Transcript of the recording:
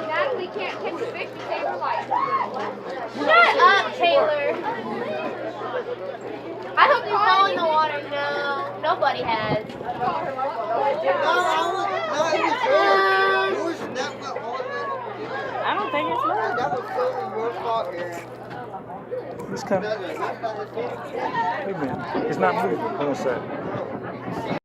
Natalie can't catch a fish to save her life. Shut up, Taylor. I hope you fall in the water. No, nobody has. I don't think it's mine. That was totally your fault, Aaron. It's coming. Wait a minute. It's not moving. Hold on a sec.